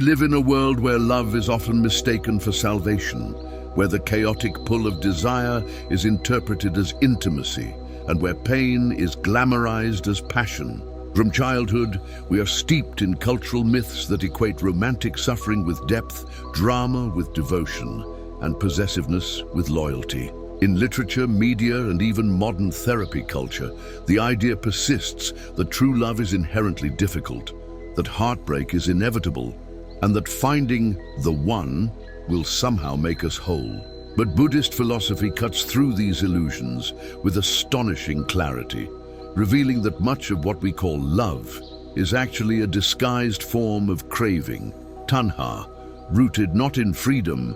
live in a world where love is often mistaken for salvation, where the chaotic pull of desire is interpreted as intimacy, and where pain is glamorized as passion. From childhood, we are steeped in cultural myths that equate romantic suffering with depth, drama with devotion, and possessiveness with loyalty. In literature, media, and even modern therapy culture, the idea persists that true love is inherently difficult, that heartbreak is inevitable, and that finding the one will somehow make us whole. But Buddhist philosophy cuts through these illusions with astonishing clarity, revealing that much of what we call love is actually a disguised form of craving, tanha, rooted not in freedom,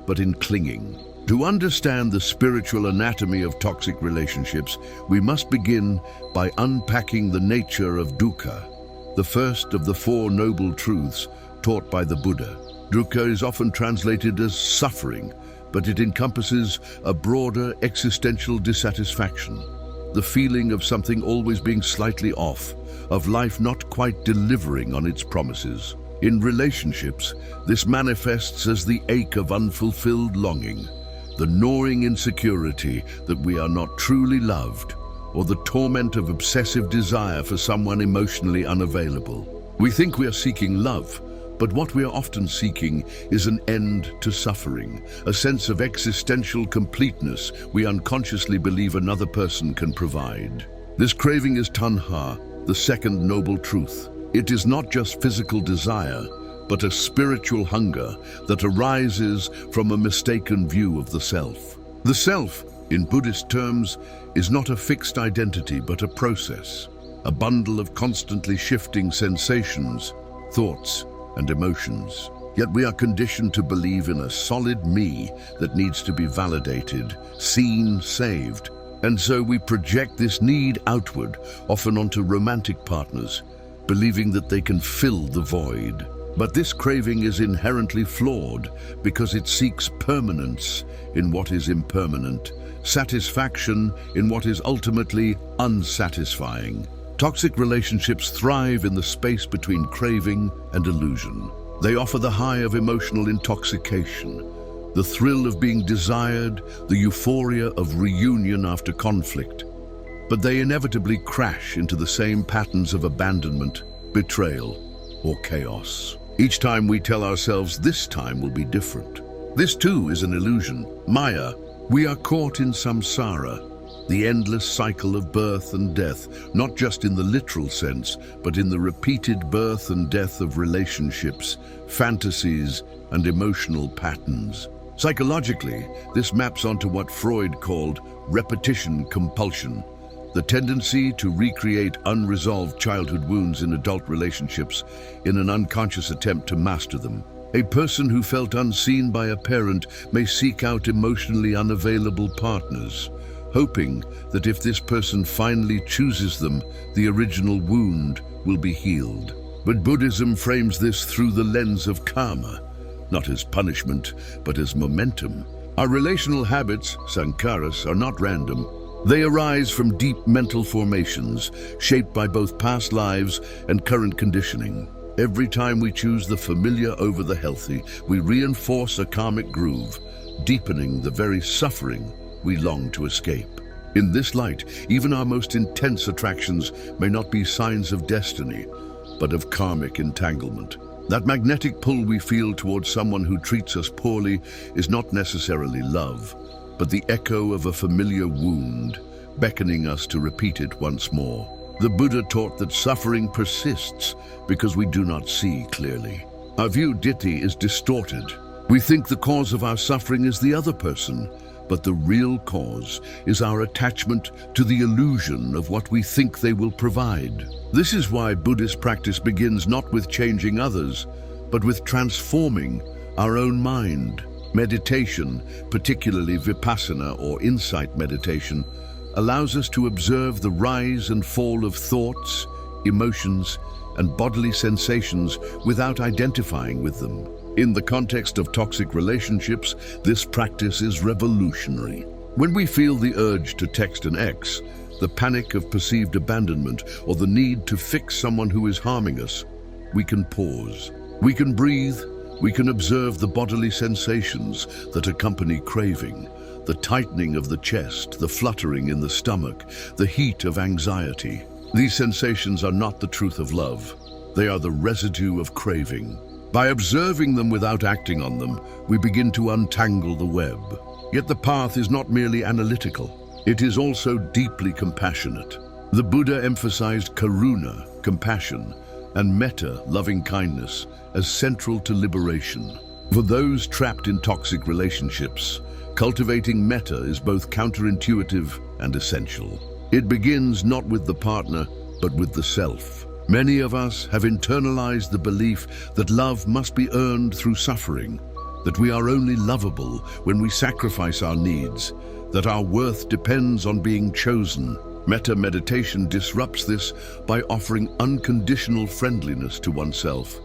but in clinging. To understand the spiritual anatomy of toxic relationships, we must begin by unpacking the nature of dukkha, the first of the four noble truths taught by the Buddha. Dukkha is often translated as suffering, but it encompasses a broader existential dissatisfaction, the feeling of something always being slightly off, of life not quite delivering on its promises. In relationships, this manifests as the ache of unfulfilled longing, the gnawing insecurity that we are not truly loved, or the torment of obsessive desire for someone emotionally unavailable. We think we are seeking love, but what we are often seeking is an end to suffering, a sense of existential completeness we unconsciously believe another person can provide. This craving is tanha, the second noble truth. It is not just physical desire, but a spiritual hunger that arises from a mistaken view of the self. The self, in Buddhist terms, is not a fixed identity but a process, a bundle of constantly shifting sensations, thoughts, and emotions. Yet we are conditioned to believe in a solid me that needs to be validated, seen, saved. And so we project this need outward, often onto romantic partners, believing that they can fill the void. But this craving is inherently flawed because it seeks permanence in what is impermanent, satisfaction in what is ultimately unsatisfying. Toxic relationships thrive in the space between craving and illusion. They offer the high of emotional intoxication, the thrill of being desired, the euphoria of reunion after conflict. But they inevitably crash into the same patterns of abandonment, betrayal, or chaos. Each time we tell ourselves this time will be different. This too is an illusion, maya. We are caught in samsara, the endless cycle of birth and death, not just in the literal sense, but in the repeated birth and death of relationships, fantasies, and emotional patterns. Psychologically, this maps onto what Freud called repetition compulsion, the tendency to recreate unresolved childhood wounds in adult relationships in an unconscious attempt to master them. A person who felt unseen by a parent may seek out emotionally unavailable partners, hoping that if this person finally chooses them, the original wound will be healed. But Buddhism frames this through the lens of karma, not as punishment, but as momentum. Our relational habits, sankharas, are not random. They arise from deep mental formations, shaped by both past lives and current conditioning. Every time we choose the familiar over the healthy, we reinforce a karmic groove, deepening the very suffering we long to escape. In this light, even our most intense attractions may not be signs of destiny, but of karmic entanglement. That magnetic pull we feel towards someone who treats us poorly is not necessarily love, but the echo of a familiar wound, beckoning us to repeat it once more. The Buddha taught that suffering persists because we do not see clearly. Our view ditthi is distorted. We think the cause of our suffering is the other person, but the real cause is our attachment to the illusion of what we think they will provide. This is why Buddhist practice begins not with changing others, but with transforming our own mind. Meditation, particularly vipassana or insight meditation, allows us to observe the rise and fall of thoughts, emotions, and bodily sensations without identifying with them. In the context of toxic relationships, this practice is revolutionary. When we feel the urge to text an ex, the panic of perceived abandonment, or the need to fix someone who is harming us, we can pause. We can breathe, we can observe the bodily sensations that accompany craving, the tightening of the chest, the fluttering in the stomach, the heat of anxiety. These sensations are not the truth of love. They are the residue of craving. By observing them without acting on them, we begin to untangle the web. Yet the path is not merely analytical. It is also deeply compassionate. The Buddha emphasized karuna, compassion, and metta, loving kindness, as central to liberation. For those trapped in toxic relationships, cultivating metta is both counterintuitive and essential. It begins not with the partner, but with the self. Many of us have internalized the belief that love must be earned through suffering, that we are only lovable when we sacrifice our needs, that our worth depends on being chosen. Metta meditation disrupts this by offering unconditional friendliness to oneself.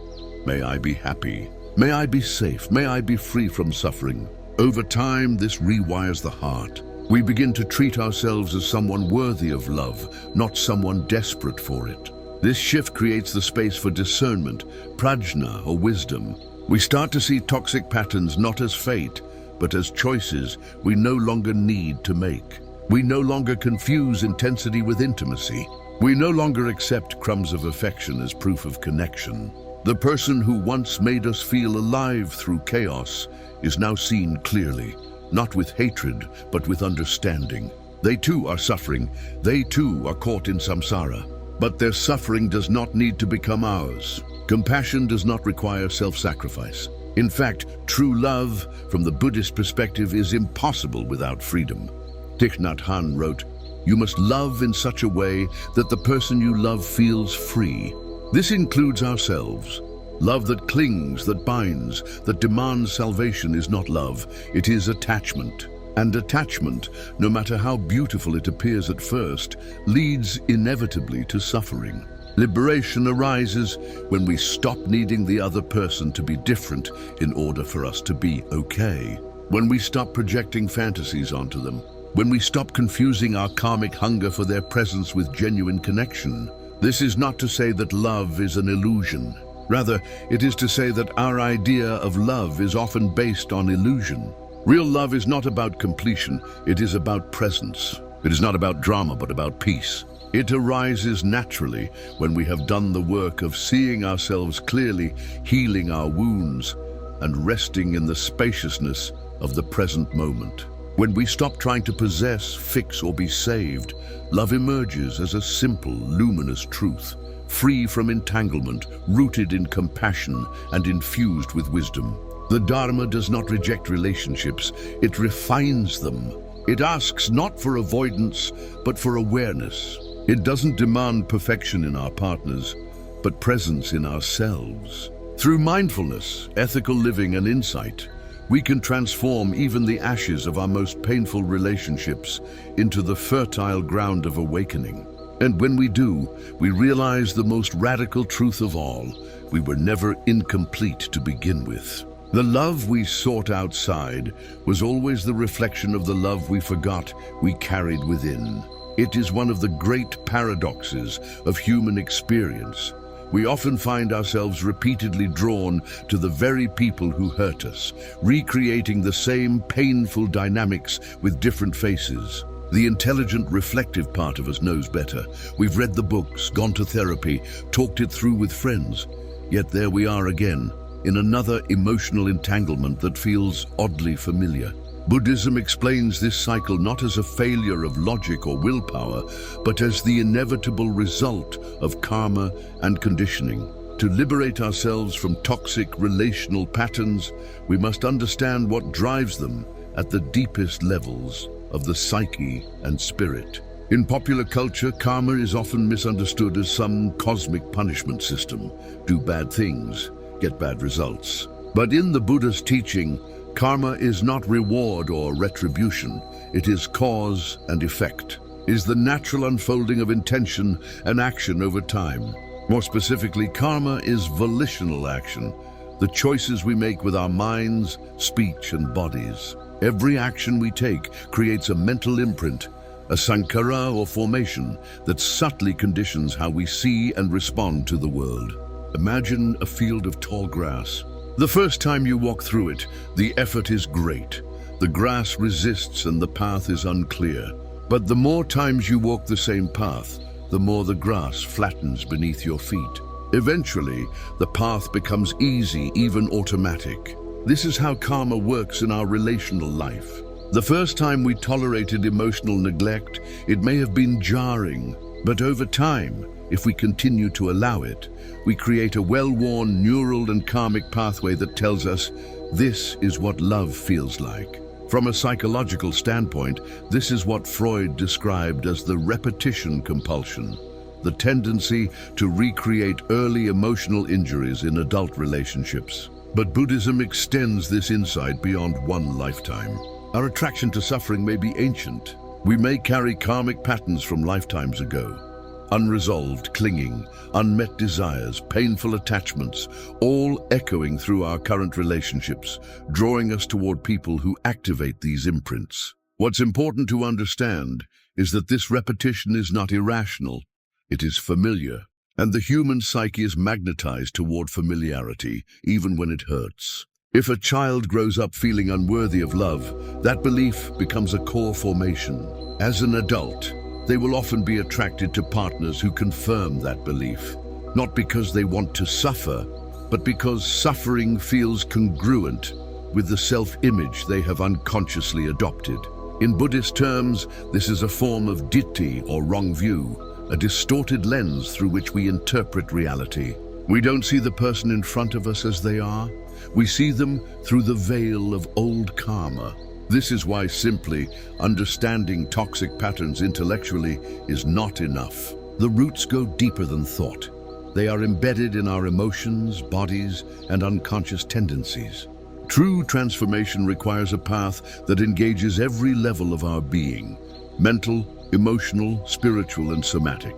May I be happy. May I be safe. May I be free from suffering. Over time, this rewires the heart. We begin to treat ourselves as someone worthy of love, not someone desperate for it. This shift creates the space for discernment, prajna, or wisdom. We start to see toxic patterns not as fate, but as choices we no longer need to make. We no longer confuse intensity with intimacy. We no longer accept crumbs of affection as proof of connection. The person who once made us feel alive through chaos is now seen clearly, not with hatred, but with understanding. They too are suffering. They too are caught in samsara. But their suffering does not need to become ours. Compassion does not require self-sacrifice. In fact, true love, from the Buddhist perspective, is impossible without freedom. Thich Nhat Hanh wrote, "You must love in such a way that the person you love feels free." This includes ourselves. Love that clings, that binds, that demands salvation is not love, it is attachment. And attachment, no matter how beautiful it appears at first, leads inevitably to suffering. Liberation arises when we stop needing the other person to be different in order for us to be okay. When we stop projecting fantasies onto them. When we stop confusing our karmic hunger for their presence with genuine connection. This is not to say that love is an illusion. Rather, it is to say that our idea of love is often based on illusion. Real love is not about completion, it is about presence. It is not about drama, but about peace. It arises naturally when we have done the work of seeing ourselves clearly, healing our wounds, and resting in the spaciousness of the present moment. When we stop trying to possess, fix, or be saved, love emerges as a simple, luminous truth, free from entanglement, rooted in compassion, and infused with wisdom. The Dharma does not reject relationships, it refines them. It asks not for avoidance, but for awareness. It doesn't demand perfection in our partners, but presence in ourselves. Through mindfulness, ethical living, and insight, we can transform even the ashes of our most painful relationships into the fertile ground of awakening. And when we do, we realize the most radical truth of all: we were never incomplete to begin with. The love we sought outside was always the reflection of the love we forgot we carried within. It is one of the great paradoxes of human experience. We often find ourselves repeatedly drawn to the very people who hurt us, recreating the same painful dynamics with different faces. The intelligent, reflective part of us knows better. We've read the books, gone to therapy, talked it through with friends. Yet there we are again, in another emotional entanglement that feels oddly familiar. Buddhism explains this cycle not as a failure of logic or willpower, but as the inevitable result of karma and conditioning. To liberate ourselves from toxic relational patterns, we must understand what drives them at the deepest levels of the psyche and spirit. In popular culture, karma is often misunderstood as some cosmic punishment system. Do bad things, get bad results. But in the Buddha's teaching, karma is not reward or retribution. It is cause and effect. It is the natural unfolding of intention and action over time. More specifically, karma is volitional action, the choices we make with our minds, speech, and bodies. Every action we take creates a mental imprint, a sankhara or formation that subtly conditions how we see and respond to the world. Imagine a field of tall grass. The first time you walk through it, the effort is great. The grass resists and the path is unclear. But the more times you walk the same path, the more the grass flattens beneath your feet. Eventually, the path becomes easy, even automatic. This is how karma works in our relational life. The first time we tolerated emotional neglect, it may have been jarring, but over time, if we continue to allow it, we create a well-worn neural and karmic pathway that tells us this is what love feels like. From a psychological standpoint, this is what Freud described as the repetition compulsion, the tendency to recreate early emotional injuries in adult relationships. But Buddhism extends this insight beyond one lifetime. Our attraction to suffering may be ancient. We may carry karmic patterns from lifetimes ago. Unresolved clinging, unmet desires, painful attachments, all echoing through our current relationships, drawing us toward people who activate these imprints. What's important to understand is that this repetition is not irrational, it is familiar, and the human psyche is magnetized toward familiarity, even when it hurts. If a child grows up feeling unworthy of love, that belief becomes a core formation. As an adult, they will often be attracted to partners who confirm that belief, not because they want to suffer, but because suffering feels congruent with the self-image they have unconsciously adopted. In Buddhist terms, this is a form of ditthi, or wrong view, a distorted lens through which we interpret reality. We don't see the person in front of us as they are. We see them through the veil of old karma. This is why simply understanding toxic patterns intellectually is not enough. The roots go deeper than thought. They are embedded in our emotions, bodies, and unconscious tendencies. True transformation requires a path that engages every level of our being: mental, emotional, spiritual, and somatic.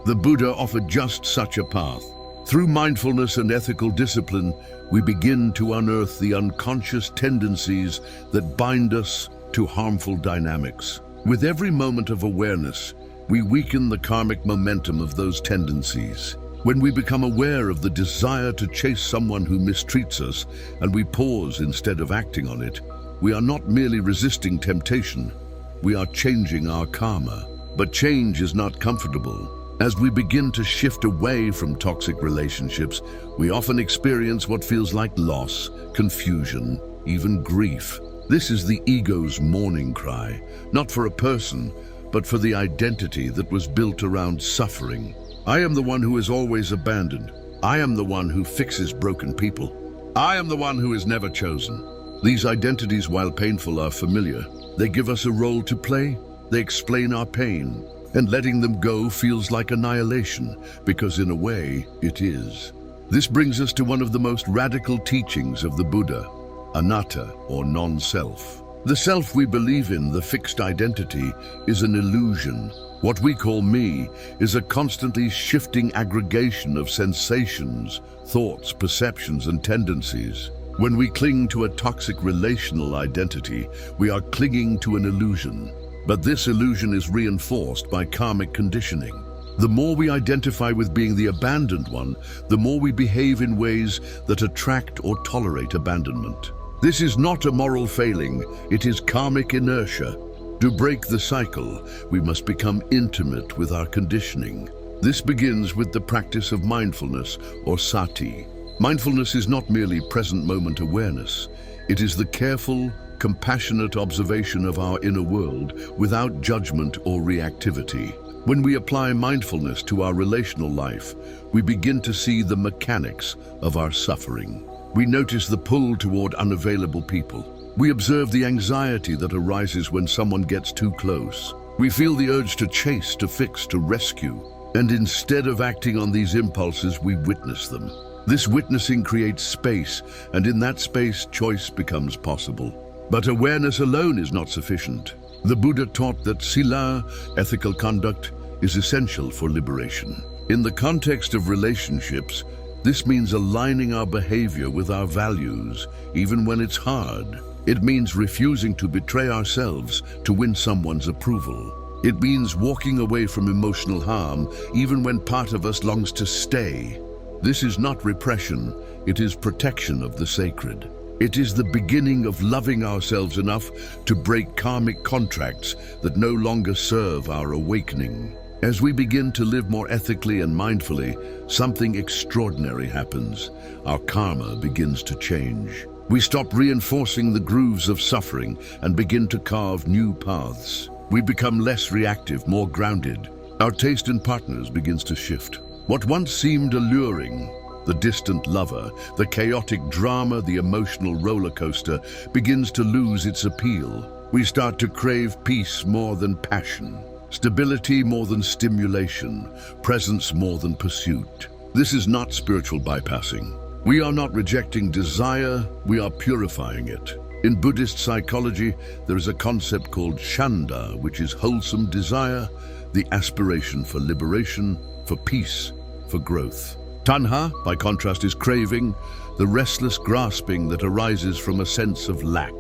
The Buddha offered just such a path. Through mindfulness and ethical discipline, we begin to unearth the unconscious tendencies that bind us to harmful dynamics. With every moment of awareness, we weaken the karmic momentum of those tendencies. When we become aware of the desire to chase someone who mistreats us, and we pause instead of acting on it, we are not merely resisting temptation, we are changing our karma. But change is not comfortable. As we begin to shift away from toxic relationships, we often experience what feels like loss, confusion, even grief. This is the ego's mourning cry, not for a person, but for the identity that was built around suffering. I am the one who is always abandoned. I am the one who fixes broken people. I am the one who is never chosen. These identities, while painful, are familiar. They give us a role to play. They explain our pain. And letting them go feels like annihilation, because in a way, it is. This brings us to one of the most radical teachings of the Buddha, anatta, or non-self. The self we believe in, the fixed identity, is an illusion. What we call me is a constantly shifting aggregation of sensations, thoughts, perceptions, and tendencies. When we cling to a toxic relational identity, we are clinging to an illusion. But this illusion is reinforced by karmic conditioning. The more we identify with being the abandoned one, the more we behave in ways that attract or tolerate abandonment. This is not a moral failing, it is karmic inertia. To break the cycle, we must become intimate with our conditioning. This begins with the practice of mindfulness, or sati. Mindfulness is not merely present moment awareness. It is the careful, compassionate observation of our inner world without judgment or reactivity. When we apply mindfulness to our relational life, we begin to see the mechanics of our suffering. We notice the pull toward unavailable people. We observe the anxiety that arises when someone gets too close. We feel the urge to chase, to fix, to rescue. And instead of acting on these impulses, we witness them. This witnessing creates space, and in that space, choice becomes possible. But awareness alone is not sufficient. The Buddha taught that sila, ethical conduct, is essential for liberation. In the context of relationships, this means aligning our behavior with our values, even when it's hard. It means refusing to betray ourselves to win someone's approval. It means walking away from emotional harm, even when part of us longs to stay. This is not repression, it is protection of the sacred. It is the beginning of loving ourselves enough to break karmic contracts that no longer serve our awakening. As we begin to live more ethically and mindfully, something extraordinary happens. Our karma begins to change. We stop reinforcing the grooves of suffering and begin to carve new paths. We become less reactive, more grounded. Our taste in partners begins to shift. What once seemed alluring, the distant lover, the chaotic drama, the emotional roller coaster, begins to lose its appeal. We start to crave peace more than passion, stability more than stimulation, presence more than pursuit. This is not spiritual bypassing. We are not rejecting desire, we are purifying it. In Buddhist psychology, there is a concept called chanda, which is wholesome desire, the aspiration for liberation, for peace, for growth. Tanha, by contrast, is craving, the restless grasping that arises from a sense of lack.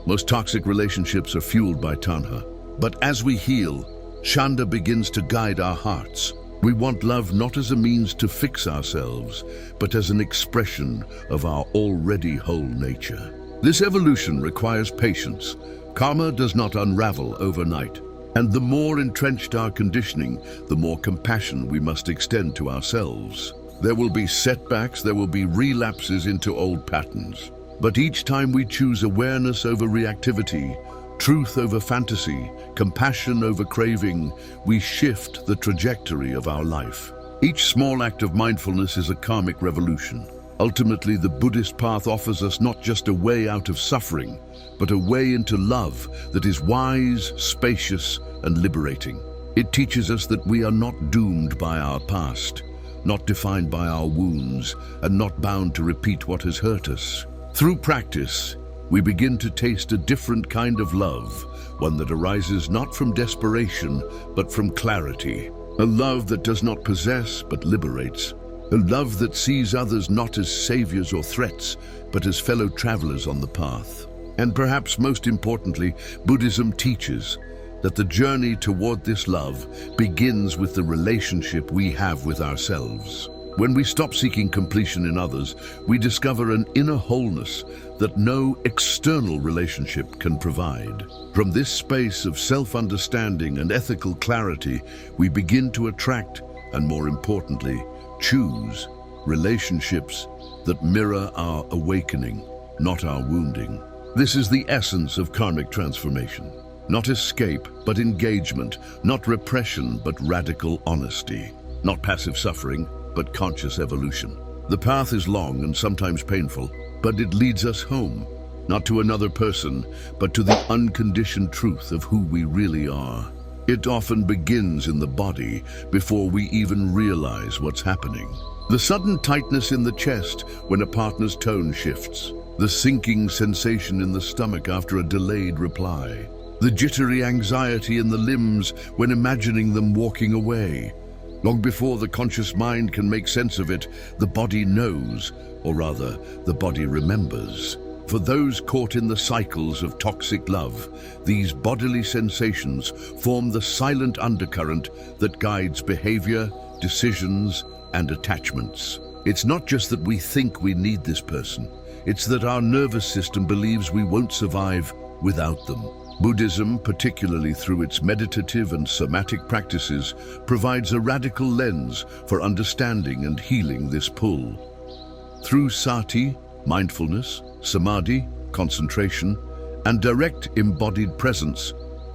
Most toxic relationships are fueled by tanha. But as we heal, chanda begins to guide our hearts. We want love not as a means to fix ourselves, but as an expression of our already whole nature. This evolution requires patience. Karma does not unravel overnight. And the more entrenched our conditioning, the more compassion we must extend to ourselves. There will be setbacks, there will be relapses into old patterns. But each time we choose awareness over reactivity, truth over fantasy, compassion over craving, we shift the trajectory of our life. Each small act of mindfulness is a karmic revolution. Ultimately, the Buddhist path offers us not just a way out of suffering, but a way into love that is wise, spacious, and liberating. It teaches us that we are not doomed by our past, not defined by our wounds, and not bound to repeat what has hurt us. Through practice, we begin to taste a different kind of love, one that arises not from desperation, but from clarity. A love that does not possess, but liberates. A love that sees others not as saviors or threats, but as fellow travelers on the path. And perhaps most importantly, Buddhism teaches that the journey toward this love begins with the relationship we have with ourselves. When we stop seeking completion in others, we discover an inner wholeness that no external relationship can provide. From this space of self-understanding and ethical clarity, we begin to attract, and more importantly, choose relationships that mirror our awakening, not our wounding. This is the essence of karmic transformation. Not escape, but engagement. Not repression, but radical honesty. Not passive suffering, but conscious evolution. The path is long and sometimes painful, but it leads us home, not to another person, but to the unconditioned truth of who we really are. It often begins in the body before we even realize what's happening. The sudden tightness in the chest when a partner's tone shifts. The sinking sensation in the stomach after a delayed reply. The jittery anxiety in the limbs when imagining them walking away. Long before the conscious mind can make sense of it, the body knows, or rather, the body remembers. For those caught in the cycles of toxic love, these bodily sensations form the silent undercurrent that guides behavior, decisions, and attachments. It's not just that we think we need this person, it's that our nervous system believes we won't survive without them. Buddhism, particularly through its meditative and somatic practices, provides a radical lens for understanding and healing this pull. Through sati, mindfulness, samadhi, concentration, and direct embodied presence,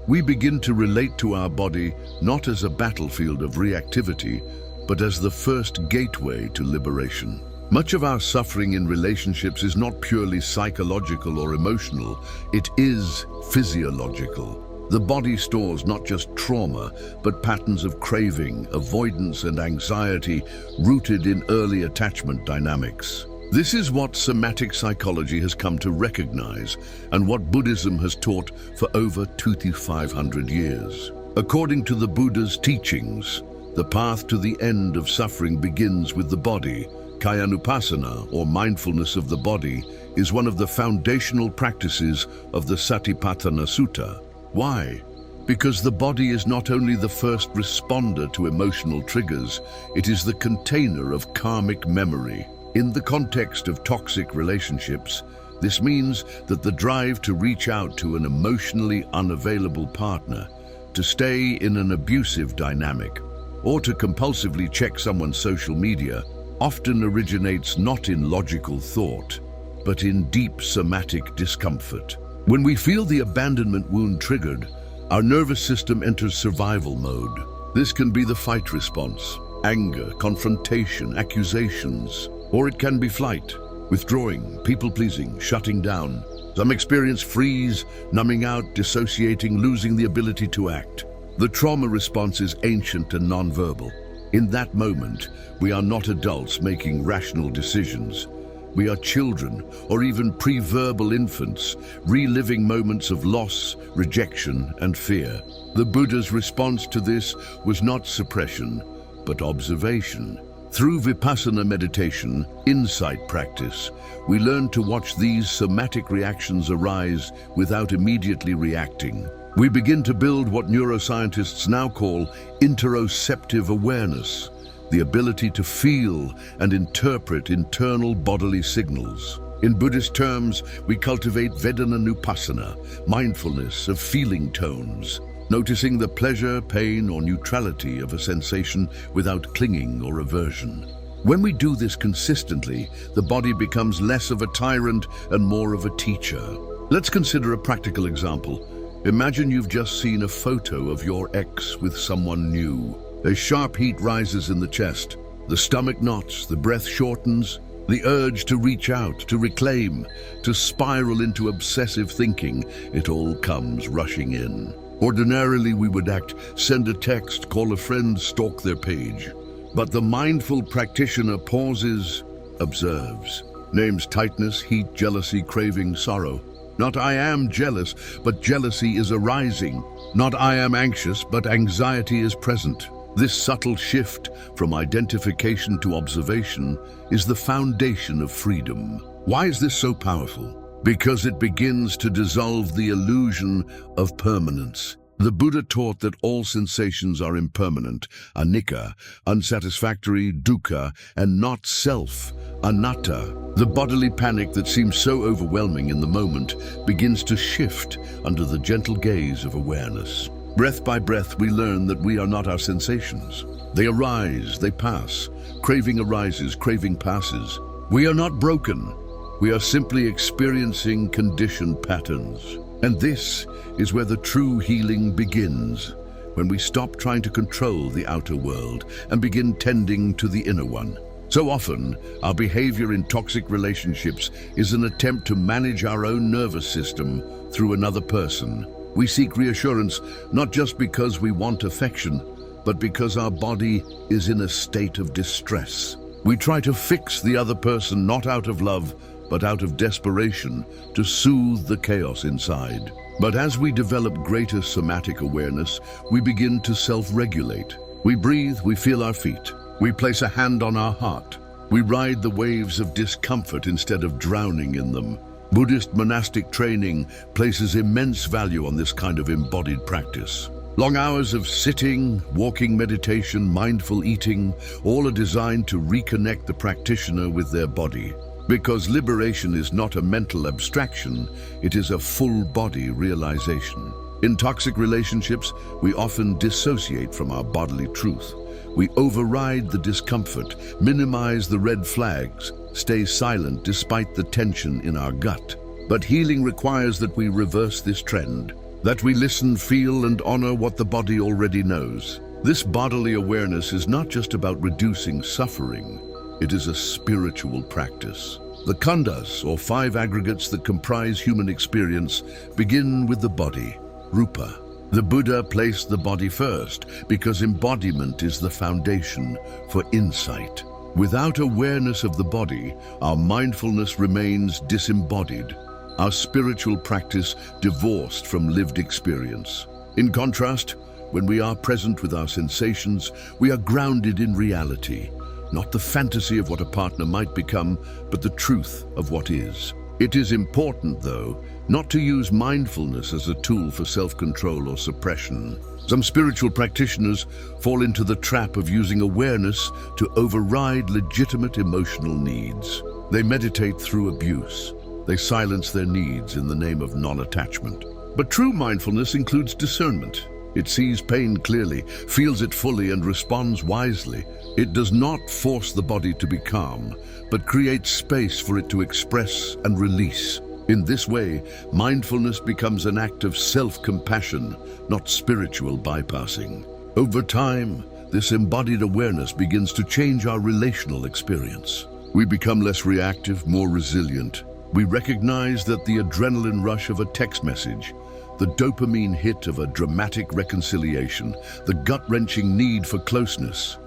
we begin to relate to our body not as a battlefield of reactivity, but as the first gateway to liberation. Much of our suffering in relationships is not purely psychological or emotional, it is physiological. The body stores not just trauma, but patterns of craving, avoidance, and anxiety rooted in early attachment dynamics. This is what somatic psychology has come to recognize, and what Buddhism has taught for over 2,500 years. According to the Buddha's teachings, the path to the end of suffering begins with the body. Kayanupasana, or mindfulness of the body, is one of the foundational practices of the Satipatthana Sutta. Why? Because the body is not only the first responder to emotional triggers, it is the container of karmic memory. In the context of toxic relationships, this means that the drive to reach out to an emotionally unavailable partner, to stay in an abusive dynamic, or to compulsively check someone's social media often originates not in logical thought, but in deep somatic discomfort. When we feel the abandonment wound triggered, our nervous system enters survival mode. This can be the fight response, anger, confrontation, accusations, or it can be flight, withdrawing, people-pleasing, shutting down. Some experience freeze, numbing out, dissociating, losing the ability to act. The trauma response is ancient and nonverbal. In that moment, we are not adults making rational decisions. We are children, or even pre-verbal infants, reliving moments of loss, rejection, and fear. The Buddha's response to this was not suppression, but observation. Through vipassana meditation, insight practice, we learn to watch these somatic reactions arise without immediately reacting. We begin to build what neuroscientists now call interoceptive awareness, the ability to feel and interpret internal bodily signals. In Buddhist terms, we cultivate Vedananupassana, mindfulness of feeling tones, noticing the pleasure, pain, or neutrality of a sensation without clinging or aversion. When we do this consistently, the body becomes less of a tyrant and more of a teacher. Let's consider a practical example. Imagine you've just seen a photo of your ex with someone new. A sharp heat rises in the chest. The stomach knots, the breath shortens. The urge to reach out, to reclaim, to spiral into obsessive thinking, it all comes rushing in. Ordinarily, we would act, send a text, call a friend, stalk their page. But the mindful practitioner pauses, observes, names tightness, heat, jealousy, craving, sorrow. Not I am jealous, but jealousy is arising. Not I am anxious, but anxiety is present. This subtle shift from identification to observation is the foundation of freedom. Why is this so powerful? Because it begins to dissolve the illusion of permanence. The Buddha taught that all sensations are impermanent, anicca, unsatisfactory, dukkha, and not self, anatta. The bodily panic that seems so overwhelming in the moment begins to shift under the gentle gaze of awareness. Breath by breath, we learn that we are not our sensations. They arise, they pass. Craving arises, craving passes. We are not broken. We are simply experiencing conditioned patterns. And this is where the true healing begins, when we stop trying to control the outer world and begin tending to the inner one. So often, our behavior in toxic relationships is an attempt to manage our own nervous system through another person. We seek reassurance not just because we want affection, but because our body is in a state of distress. We try to fix the other person not out of love, but out of desperation to soothe the chaos inside. But as we develop greater somatic awareness, we begin to self-regulate. We breathe, we feel our feet. We place a hand on our heart. We ride the waves of discomfort instead of drowning in them. Buddhist monastic training places immense value on this kind of embodied practice. Long hours of sitting, walking meditation, mindful eating, all are designed to reconnect the practitioner with their body. Because liberation is not a mental abstraction, it is a full-body realization. In toxic relationships, we often dissociate from our bodily truth. We override the discomfort, minimize the red flags, stay silent despite the tension in our gut. But healing requires that we reverse this trend, that we listen, feel, and honor what the body already knows. This bodily awareness is not just about reducing suffering. It is a spiritual practice. The khandhas, or 5 aggregates that comprise human experience, begin with the body, rupa. The Buddha placed the body first because embodiment is the foundation for insight. Without awareness of the body, our mindfulness remains disembodied, our spiritual practice divorced from lived experience. In contrast, when we are present with our sensations, we are grounded in reality. Not the fantasy of what a partner might become, but the truth of what is. It is important, though, not to use mindfulness as a tool for self-control or suppression. Some spiritual practitioners fall into the trap of using awareness to override legitimate emotional needs. They meditate through abuse. They silence their needs in the name of non-attachment. But true mindfulness includes discernment. It sees pain clearly, feels it fully, and responds wisely. It does not force the body to be calm, but creates space for it to express and release. In this way, mindfulness becomes an act of self-compassion, not spiritual bypassing. Over time, this embodied awareness begins to change our relational experience. We become less reactive, more resilient. We recognize that the adrenaline rush of a text message, the dopamine hit of a dramatic reconciliation, the gut-wrenching need for closeness,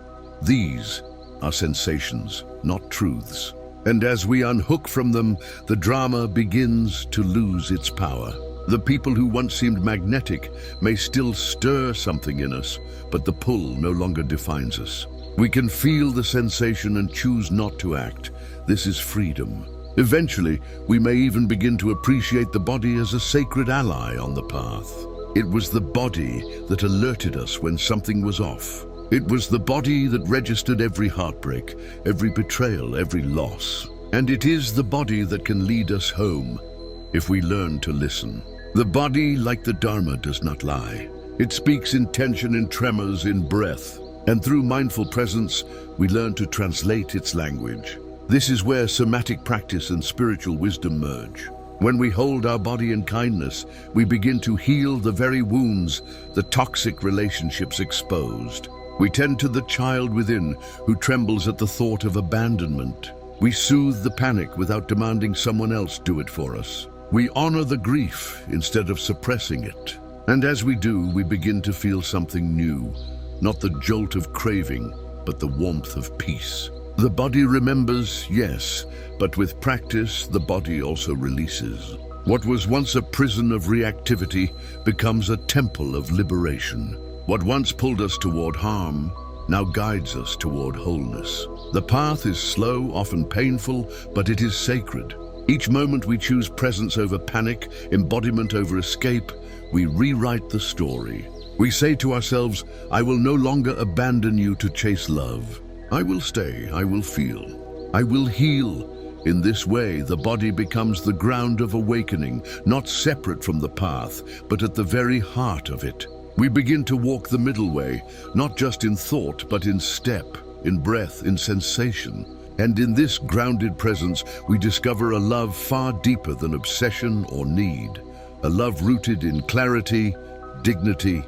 these are sensations, not truths. And as we unhook from them, the drama begins to lose its power. The people who once seemed magnetic may still stir something in us, but the pull no longer defines us. We can feel the sensation and choose not to act. This is freedom. Eventually, we may even begin to appreciate the body as a sacred ally on the path. It was the body that alerted us when something was off. It was the body that registered every heartbreak, every betrayal, every loss. And it is the body that can lead us home if we learn to listen. The body, like the Dharma, does not lie. It speaks in tension, in tremors, in breath. And through mindful presence, we learn to translate its language. This is where somatic practice and spiritual wisdom merge. When we hold our body in kindness, we begin to heal the very wounds the toxic relationships exposed. We tend to the child within who trembles at the thought of abandonment. We soothe the panic without demanding someone else do it for us. We honor the grief instead of suppressing it. And as we do, we begin to feel something new, not the jolt of craving, but the warmth of peace. The body remembers, yes, but with practice, the body also releases. What was once a prison of reactivity becomes a temple of liberation. What once pulled us toward harm now guides us toward wholeness. The path is slow, often painful, but it is sacred. Each moment we choose presence over panic, embodiment over escape, we rewrite the story. We say to ourselves, I will no longer abandon you to chase love. I will stay, I will feel, I will heal. In this way, the body becomes the ground of awakening, not separate from the path, but at the very heart of it. We begin to walk the middle way, not just in thought, but in step, in breath, in sensation. And in this grounded presence, we discover a love far deeper than obsession or need, a love rooted in clarity, dignity,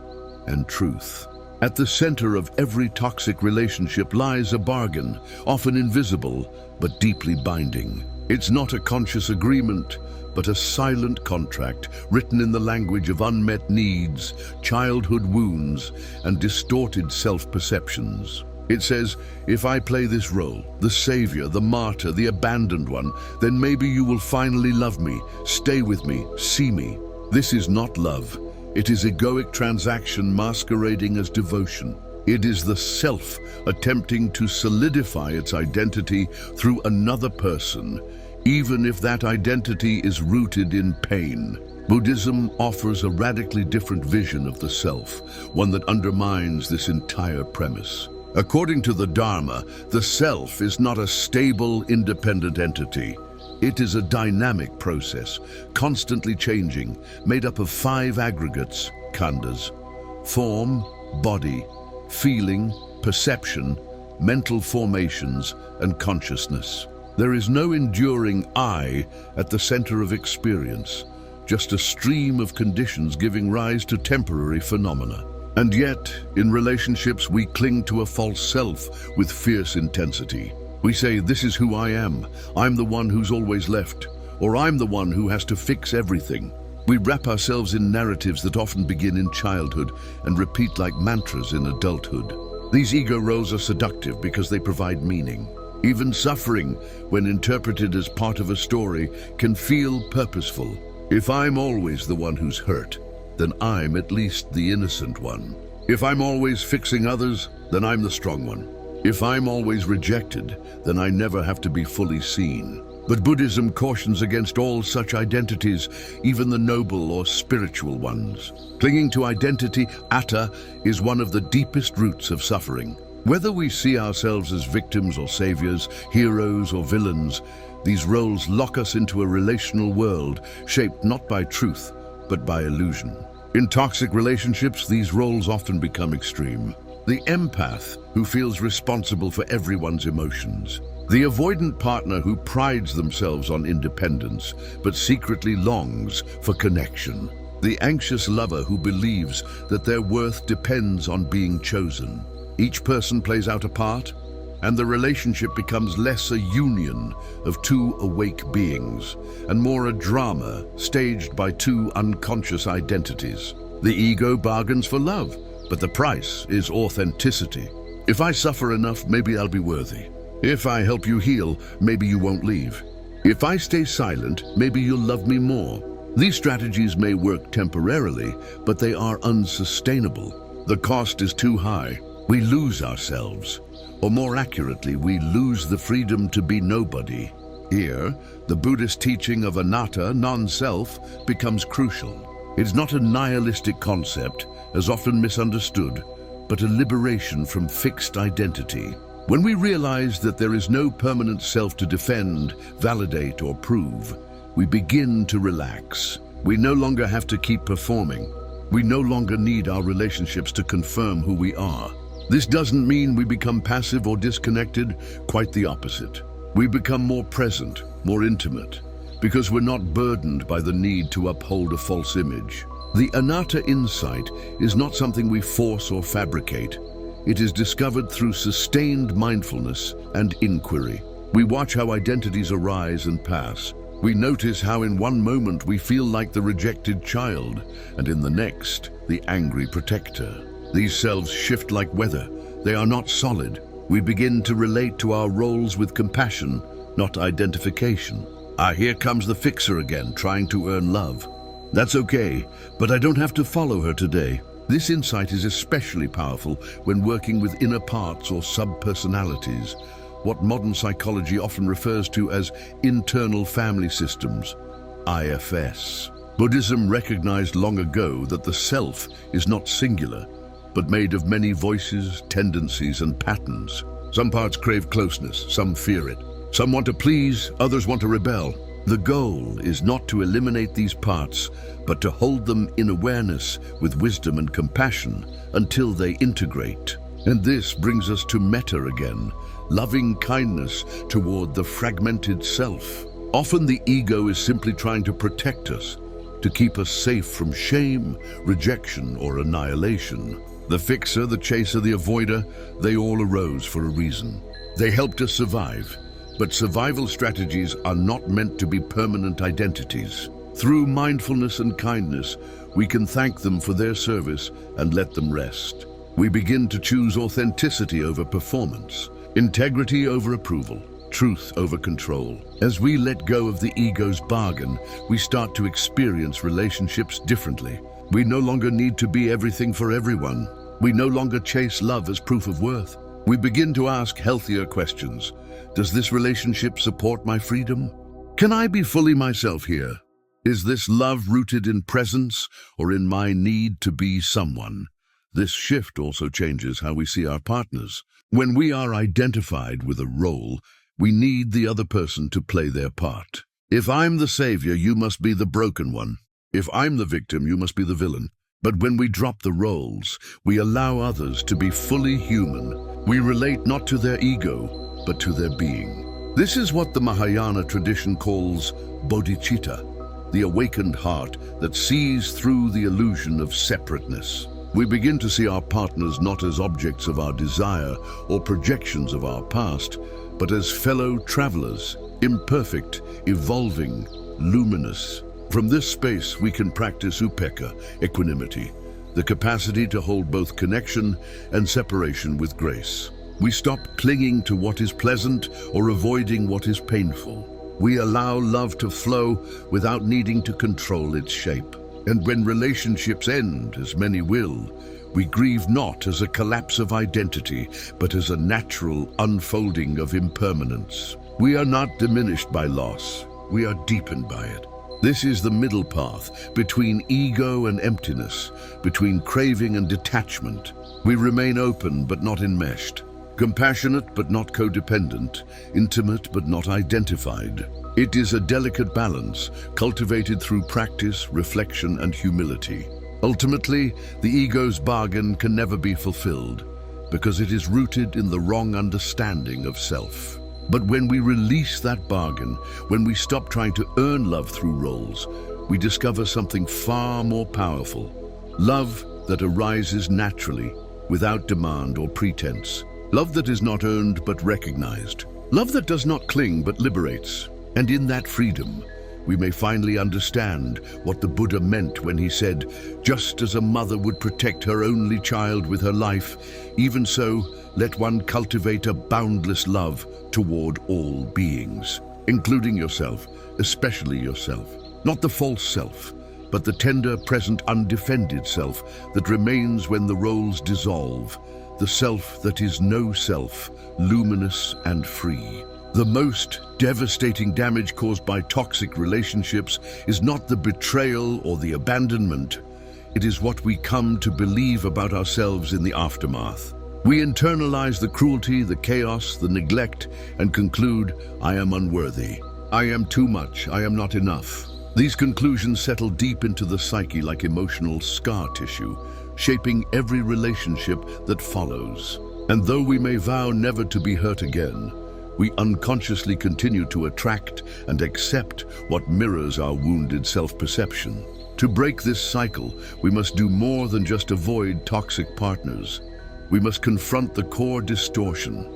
and truth. At the center of every toxic relationship lies a bargain, often invisible, but deeply binding. It's not a conscious agreement, but a silent contract written in the language of unmet needs, childhood wounds, and distorted self-perceptions. It says, if I play this role, the savior, the martyr, the abandoned one, then maybe you will finally love me, stay with me, see me. This is not love. It is egoic transaction masquerading as devotion. It is the self attempting to solidify its identity through another person, even if that identity is rooted in pain. Buddhism offers a radically different vision of the self, one that undermines this entire premise. According to the Dharma, the self is not a stable, independent entity. It is a dynamic process, constantly changing, made up of 5 aggregates, khandhas: form, body, feeling, perception, mental formations, and consciousness. There is no enduring I at the center of experience, just a stream of conditions giving rise to temporary phenomena. And yet, in relationships, we cling to a false self with fierce intensity. We say, this is who I am. I'm the one who's always left. Or I'm the one who has to fix everything. We wrap ourselves in narratives that often begin in childhood and repeat like mantras in adulthood. These ego roles are seductive because they provide meaning. Even suffering, when interpreted as part of a story, can feel purposeful. If I'm always the one who's hurt, then I'm at least the innocent one. If I'm always fixing others, then I'm the strong one. If I'm always rejected, then I never have to be fully seen. But Buddhism cautions against all such identities, even the noble or spiritual ones. Clinging to identity, atta, is one of the deepest roots of suffering. Whether we see ourselves as victims or saviors, heroes or villains, these roles lock us into a relational world shaped not by truth, but by illusion. In toxic relationships, these roles often become extreme. The empath, who feels responsible for everyone's emotions. The avoidant partner who prides themselves on independence, but secretly longs for connection. The anxious lover who believes that their worth depends on being chosen. Each person plays out a part, and the relationship becomes less a union of two awake beings, and more a drama staged by two unconscious identities. The ego bargains for love, but the price is authenticity. If I suffer enough, maybe I'll be worthy. If I help you heal, maybe you won't leave. If I stay silent, maybe you'll love me more. These strategies may work temporarily, but they are unsustainable. The cost is too high. We lose ourselves. Or more accurately, we lose the freedom to be nobody. Here, the Buddhist teaching of anatta, non-self, becomes crucial. It's not a nihilistic concept, as often misunderstood, but a liberation from fixed identity. When we realize that there is no permanent self to defend, validate, or prove, we begin to relax. We no longer have to keep performing. We no longer need our relationships to confirm who we are. This doesn't mean we become passive or disconnected, quite the opposite. We become more present, more intimate, because we're not burdened by the need to uphold a false image. The anatta insight is not something we force or fabricate. It is discovered through sustained mindfulness and inquiry. We watch how identities arise and pass. We notice how in one moment we feel like the rejected child, and in the next, the angry protector. These selves shift like weather. They are not solid. We begin to relate to our roles with compassion, not identification. Here comes the fixer again, trying to earn love. That's okay, but I don't have to follow her today. This insight is especially powerful when working with inner parts or sub-personalities, what modern psychology often refers to as internal family systems, IFS. Buddhism recognized long ago that the self is not singular, but made of many voices, tendencies, and patterns. Some parts crave closeness, some fear it. Some want to please, others want to rebel. The goal is not to eliminate these parts, but to hold them in awareness with wisdom and compassion until they integrate. And this brings us to metta again, loving kindness toward the fragmented self. Often the ego is simply trying to protect us, to keep us safe from shame, rejection, or annihilation. The fixer, the chaser, the avoider, they all arose for a reason. They helped us survive, but survival strategies are not meant to be permanent identities. Through mindfulness and kindness, we can thank them for their service and let them rest. We begin to choose authenticity over performance, integrity over approval, truth over control. As we let go of the ego's bargain, we start to experience relationships differently. We no longer need to be everything for everyone. We no longer chase love as proof of worth. We begin to ask healthier questions. Does this relationship support my freedom? Can I be fully myself here? Is this love rooted in presence or in my need to be someone? This shift also changes how we see our partners. When we are identified with a role, we need the other person to play their part. If I'm the savior, you must be the broken one. If I'm the victim, you must be the villain. But when we drop the roles, we allow others to be fully human. We relate not to their ego, but to their being. This is what the Mahayana tradition calls bodhicitta, the awakened heart that sees through the illusion of separateness. We begin to see our partners not as objects of our desire or projections of our past, but as fellow travelers, imperfect, evolving, luminous. From this space, we can practice upekkha, equanimity, the capacity to hold both connection and separation with grace. We stop clinging to what is pleasant or avoiding what is painful. We allow love to flow without needing to control its shape. And when relationships end, as many will, we grieve not as a collapse of identity, but as a natural unfolding of impermanence. We are not diminished by loss, we are deepened by it. This is the middle path between ego and emptiness, between craving and detachment. We remain open but not enmeshed, compassionate but not codependent, intimate but not identified. It is a delicate balance, cultivated through practice, reflection, and humility. Ultimately, the ego's bargain can never be fulfilled, because it is rooted in the wrong understanding of self. But when we release that bargain, when we stop trying to earn love through roles, we discover something far more powerful. Love that arises naturally, without demand or pretense. Love that is not earned but recognized. Love that does not cling but liberates. And in that freedom, we may finally understand what the Buddha meant when he said, "Just as a mother would protect her only child with her life, even so, let one cultivate a boundless love toward all beings, including yourself, especially yourself. Not the false self, but the tender, present, undefended self that remains when the roles dissolve, the self that is no self, luminous and free." The most devastating damage caused by toxic relationships is not the betrayal or the abandonment. It is what we come to believe about ourselves in the aftermath. We internalize the cruelty, the chaos, the neglect, and conclude, "I am unworthy. I am too much. I am not enough." These conclusions settle deep into the psyche like emotional scar tissue, shaping every relationship that follows. And though we may vow never to be hurt again, we unconsciously continue to attract and accept what mirrors our wounded self-perception. To break this cycle, we must do more than just avoid toxic partners. We must confront the core distortion,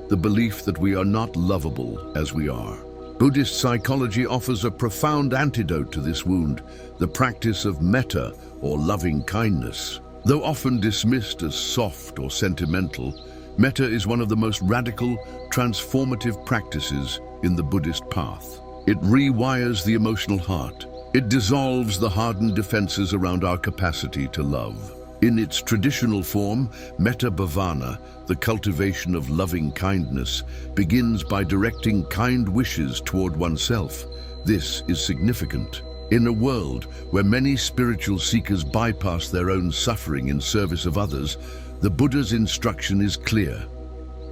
the belief that we are not lovable as we are. Buddhist psychology offers a profound antidote to this wound, the practice of metta, or loving kindness. Though often dismissed as soft or sentimental, metta is one of the most radical, transformative practices in the Buddhist path. It rewires the emotional heart. It dissolves the hardened defenses around our capacity to love. In its traditional form, metta bhavana, the cultivation of loving kindness, begins by directing kind wishes toward oneself. This is significant. In a world where many spiritual seekers bypass their own suffering in service of others, the Buddha's instruction is clear.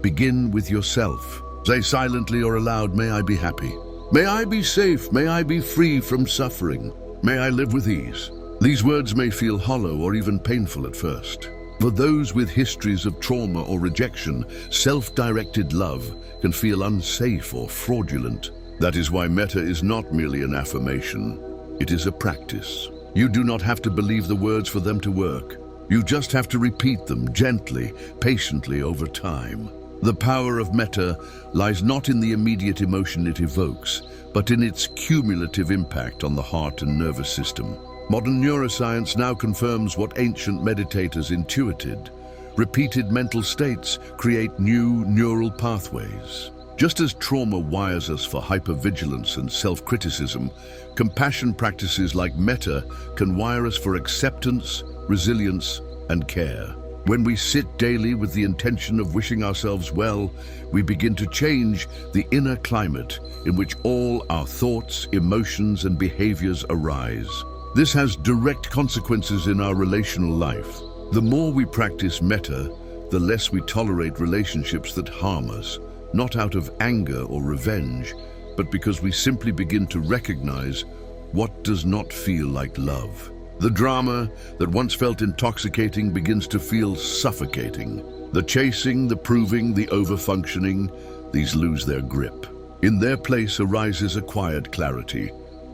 Begin with yourself. Say silently or aloud, "May I be happy. May I be safe. May I be free from suffering. May I live with ease." These words may feel hollow or even painful at first. For those with histories of trauma or rejection, self-directed love can feel unsafe or fraudulent. That is why metta is not merely an affirmation. It is a practice. You do not have to believe the words for them to work. You just have to repeat them gently, patiently over time. The power of metta lies not in the immediate emotion it evokes, but in its cumulative impact on the heart and nervous system. Modern neuroscience now confirms what ancient meditators intuited. Repeated mental states create new neural pathways. Just as trauma wires us for hypervigilance and self-criticism, compassion practices like metta can wire us for acceptance, resilience, and care. When we sit daily with the intention of wishing ourselves well, we begin to change the inner climate in which all our thoughts, emotions, and behaviors arise. This has direct consequences in our relational life. The more we practice metta, the less we tolerate relationships that harm us, not out of anger or revenge, but because we simply begin to recognize what does not feel like love. The drama that once felt intoxicating begins to feel suffocating. The chasing, the proving, the overfunctioning, these lose their grip. In their place arises a quiet clarity.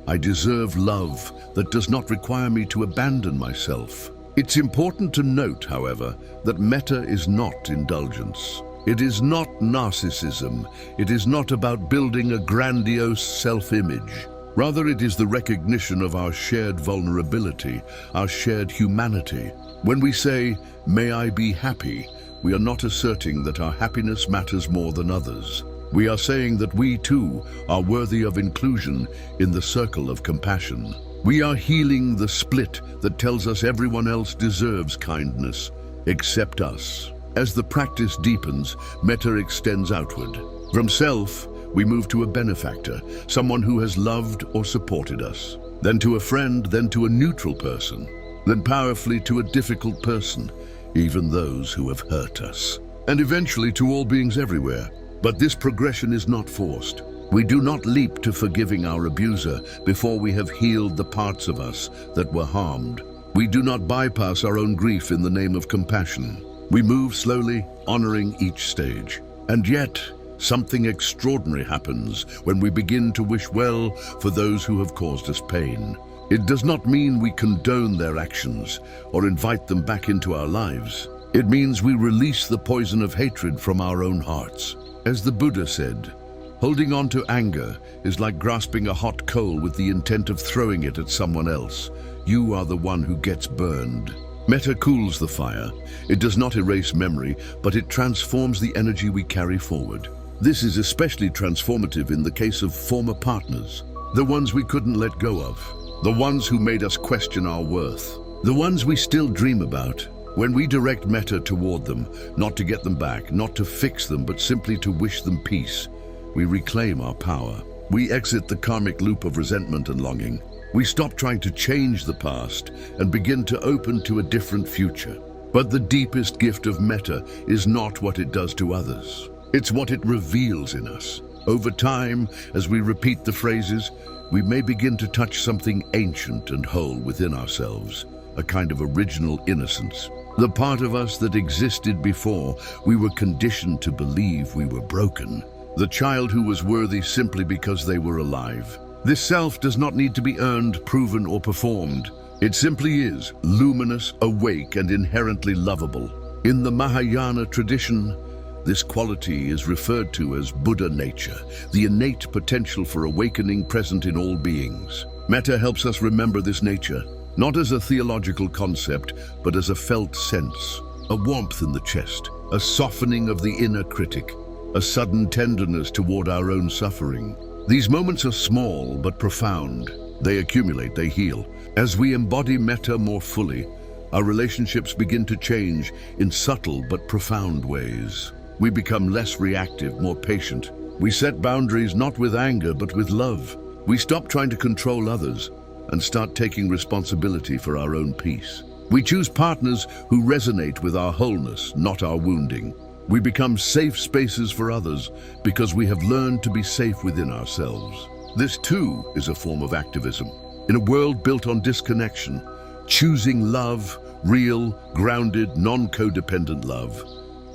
I deserve love that does not require me to abandon myself. It's important to note, however, that metta is not indulgence. It is not narcissism. It is not about building a grandiose self-image. Rather, it is the recognition of our shared vulnerability, our shared humanity. When we say, "May I be happy," we are not asserting that our happiness matters more than others. We are saying that we too are worthy of inclusion in the circle of compassion. We are healing the split that tells us everyone else deserves kindness, except us. As the practice deepens, metta extends outward. From self, we move to a benefactor, someone who has loved or supported us. Then to a friend, then to a neutral person, then powerfully to a difficult person, even those who have hurt us. And eventually to all beings everywhere. But this progression is not forced. We do not leap to forgiving our abuser before we have healed the parts of us that were harmed. We do not bypass our own grief in the name of compassion. We move slowly, honoring each stage. And yet, something extraordinary happens when we begin to wish well for those who have caused us pain. It does not mean we condone their actions or invite them back into our lives. It means we release the poison of hatred from our own hearts. As the Buddha said, holding on to anger is like grasping a hot coal with the intent of throwing it at someone else. You are the one who gets burned. Metta cools the fire. It does not erase memory, but it transforms the energy we carry forward. This is especially transformative in the case of former partners, the ones we couldn't let go of, the ones who made us question our worth, the ones we still dream about. When we direct metta toward them, not to get them back, not to fix them, but simply to wish them peace, we reclaim our power. We exit the karmic loop of resentment and longing. We stop trying to change the past and begin to open to a different future. But the deepest gift of metta is not what it does to others. It's what it reveals in us. Over time, as we repeat the phrases, we may begin to touch something ancient and whole within ourselves, a kind of original innocence. The part of us that existed before we were conditioned to believe we were broken. The child who was worthy simply because they were alive. This self does not need to be earned, proven, or performed. It simply is, luminous, awake, and inherently lovable. In the Mahayana tradition, this quality is referred to as Buddha nature, the innate potential for awakening present in all beings. Metta helps us remember this nature, not as a theological concept, but as a felt sense, a warmth in the chest, a softening of the inner critic, a sudden tenderness toward our own suffering. These moments are small but profound. They accumulate, they heal. As we embody metta more fully, our relationships begin to change in subtle but profound ways. We become less reactive, more patient. We set boundaries not with anger but with love. We stop trying to control others and start taking responsibility for our own peace. We choose partners who resonate with our wholeness, not our wounding. We become safe spaces for others because we have learned to be safe within ourselves. This too is a form of activism. In a world built on disconnection, choosing love, real, grounded, non-codependent love,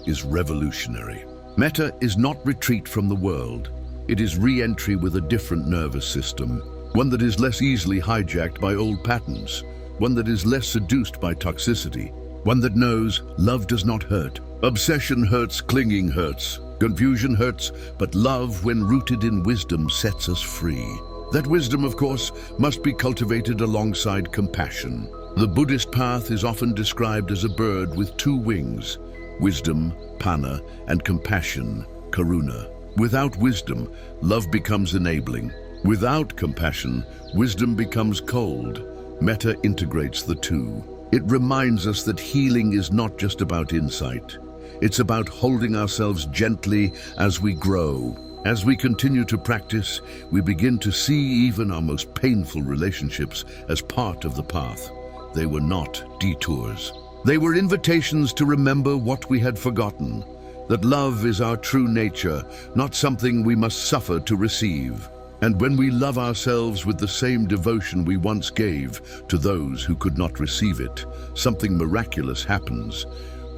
is revolutionary. Metta is not retreat from the world. It is re-entry with a different nervous system, one that is less easily hijacked by old patterns, one that is less seduced by toxicity, one that knows love does not hurt. Obsession hurts, clinging hurts, confusion hurts, but love, when rooted in wisdom, sets us free. That wisdom, of course, must be cultivated alongside compassion. The Buddhist path is often described as a bird with two wings: wisdom, panna, and compassion, karuna. Without wisdom, love becomes enabling. Without compassion, wisdom becomes cold. Metta integrates the two. It reminds us that healing is not just about insight. It's about holding ourselves gently as we grow. As we continue to practice, we begin to see even our most painful relationships as part of the path. They were not detours. They were invitations to remember what we had forgotten, that love is our true nature, not something we must suffer to receive. And when we love ourselves with the same devotion we once gave to those who could not receive it, something miraculous happens.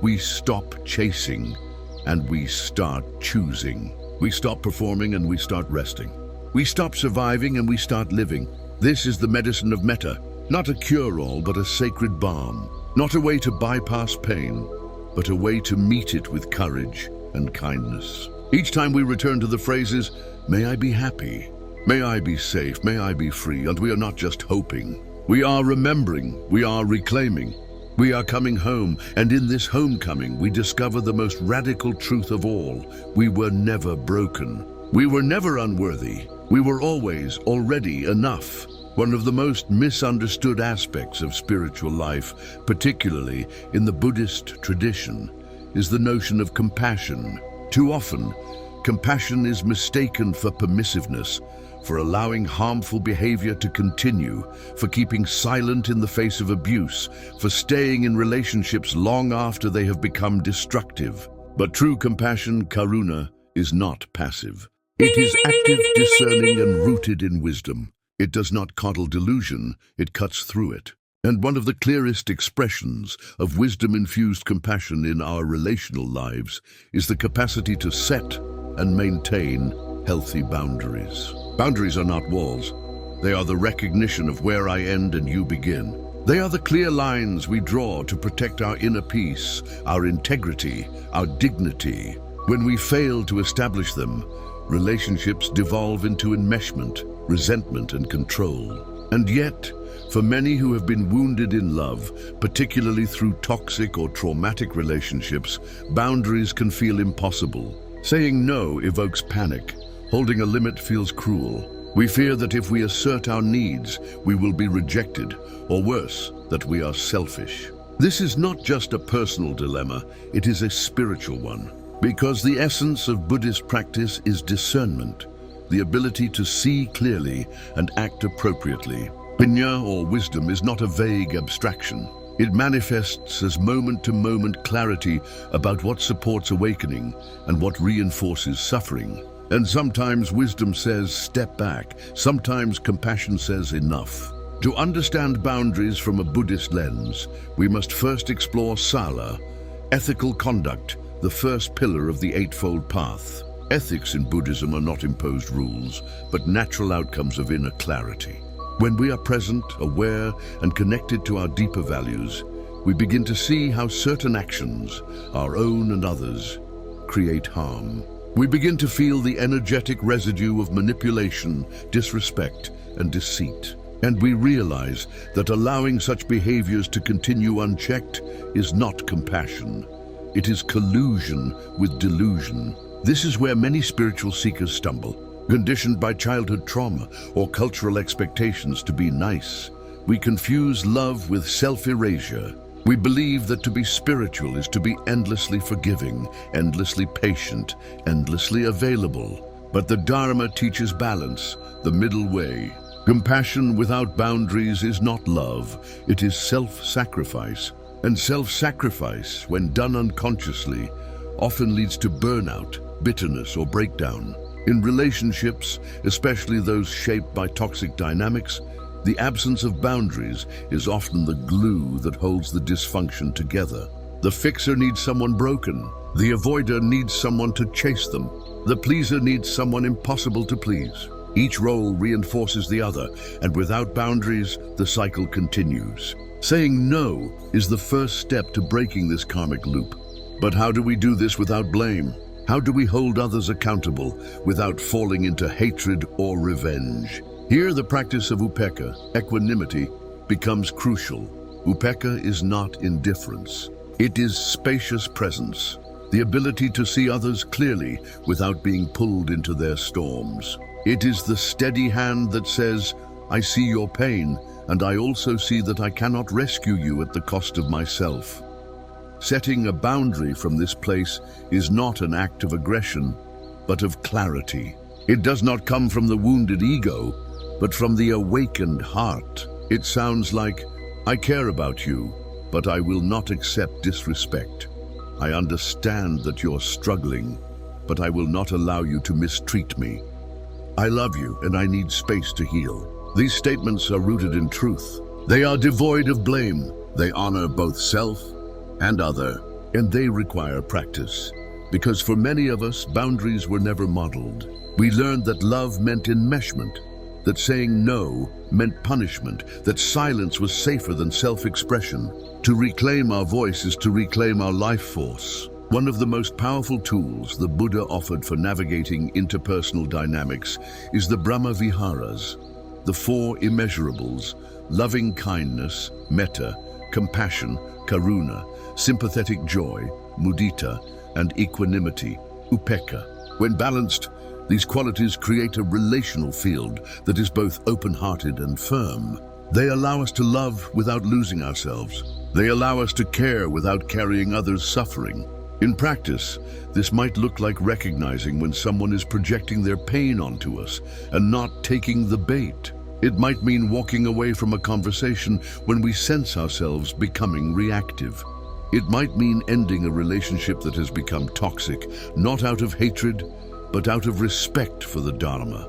We stop chasing and we start choosing. We stop performing and we start resting. We stop surviving and we start living. This is the medicine of metta, not a cure-all but a sacred balm, not a way to bypass pain, but a way to meet it with courage and kindness. Each time we return to the phrases, "May I be happy," "May I be safe," "May I be free," and we are not just hoping. We are remembering, we are reclaiming, we are coming home, and in this homecoming we discover the most radical truth of all. We were never broken. We were never unworthy. We were always already enough. One of the most misunderstood aspects of spiritual life, particularly in the Buddhist tradition, is the notion of compassion. Too often, Compassion is mistaken for permissiveness, for allowing harmful behavior to continue, for keeping silent in the face of abuse, for staying in relationships long after they have become destructive. But true compassion, karuna, is not passive. It is active, discerning, and rooted in wisdom. It does not coddle delusion, it cuts through it. And one of the clearest expressions of wisdom-infused compassion in our relational lives is the capacity to set and maintain healthy boundaries. Boundaries are not walls. They are the recognition of where I end and you begin. They are the clear lines we draw to protect our inner peace, our integrity, our dignity. When we fail to establish them, relationships devolve into enmeshment, resentment, and control. And yet, for many who have been wounded in love, particularly through toxic or traumatic relationships, boundaries can feel impossible. Saying no evokes panic. Holding a limit feels cruel. We fear that if we assert our needs, we will be rejected, or worse, that we are selfish. This is not just a personal dilemma, it is a spiritual one. Because the essence of Buddhist practice is discernment, the ability to see clearly and act appropriately. Pinya, or wisdom, is not a vague abstraction. It manifests as moment-to-moment clarity about what supports awakening and what reinforces suffering. And sometimes wisdom says, step back. Sometimes compassion says, enough. To understand boundaries from a Buddhist lens, we must first explore sala, ethical conduct, the first pillar of the Eightfold Path. Ethics in Buddhism are not imposed rules, but natural outcomes of inner clarity. When we are present, aware, and connected to our deeper values, we begin to see how certain actions, our own and others, create harm. We begin to feel the energetic residue of manipulation, disrespect, and deceit. And we realize that allowing such behaviors to continue unchecked is not compassion. It is collusion with delusion. This is where many spiritual seekers stumble. Conditioned by childhood trauma or cultural expectations to be nice, we confuse love with self-erasure. We believe that to be spiritual is to be endlessly forgiving, endlessly patient, endlessly available. But the Dharma teaches balance, the middle way. Compassion without boundaries is not love, it is self-sacrifice. And self-sacrifice, when done unconsciously, often leads to burnout, bitterness, or breakdown. In relationships, especially those shaped by toxic dynamics, the absence of boundaries is often the glue that holds the dysfunction together. The fixer needs someone broken. The avoider needs someone to chase them. The pleaser needs someone impossible to please. Each role reinforces the other, and without boundaries, the cycle continues. Saying no is the first step to breaking this karmic loop. But how do we do this without blame? How do we hold others accountable without falling into hatred or revenge? Here, the practice of upekkha, equanimity, becomes crucial. Upekkha is not indifference. It is spacious presence, the ability to see others clearly without being pulled into their storms. It is the steady hand that says, I see your pain, and I also see that I cannot rescue you at the cost of myself. Setting a boundary from this place is not an act of aggression, but of clarity. It does not come from the wounded ego, but from the awakened heart. It sounds like, I care about you, but I will not accept disrespect. I understand that you're struggling, but I will not allow you to mistreat me. I love you and I need space to heal. These statements are rooted in truth. They are devoid of blame. They honor both self and other, and they require practice. Because for many of us, boundaries were never modeled. We learned that love meant enmeshment, that saying no meant punishment, that silence was safer than self-expression. To reclaim our voice is to reclaim our life force. One of the most powerful tools the Buddha offered for navigating interpersonal dynamics is the Brahma Viharas, the four immeasurables: loving kindness, metta, compassion, karuna, sympathetic joy, mudita, and equanimity, upekkha. When balanced, these qualities create a relational field that is both open-hearted and firm. They allow us to love without losing ourselves. They allow us to care without carrying others' suffering. In practice, this might look like recognizing when someone is projecting their pain onto us and not taking the bait. It might mean walking away from a conversation when we sense ourselves becoming reactive. It might mean ending a relationship that has become toxic, not out of hatred, but out of respect for the Dharma,